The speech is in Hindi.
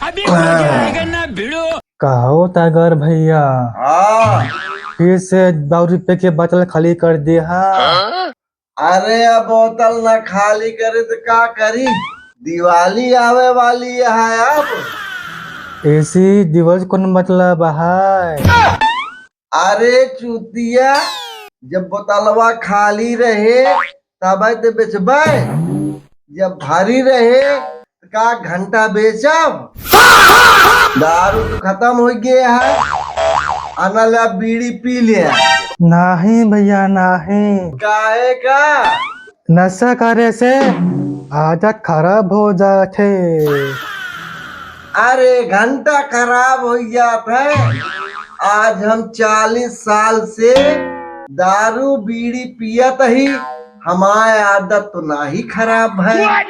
अभी मजा आएगा ना भिड़ो। कहो टाइगर भैया, हाँ। फिर से 2 रुपए के बोतल खाली कर दिया। अरे अब बोतल न खाली करे तो का करी, दिवाली आवे वाली है अब। ऐसी दिवस कौन मतलब है? अरे चूतिया, जब बोतलवा खाली रहे तब तो बेचबे, जब भारी रहे तो का घंटा बेचब। दारू तो खत्म हो गया है, अनला बीड़ी पी लिया। नहीं भैया नहीं, काहे का? नशा करे से आदत खराब हो जाते। अरे घंटा खराब हो जाता है। आज हम 40 साल से दारू बीड़ी पियत ही, हमारी आदत तो ना ही खराब है।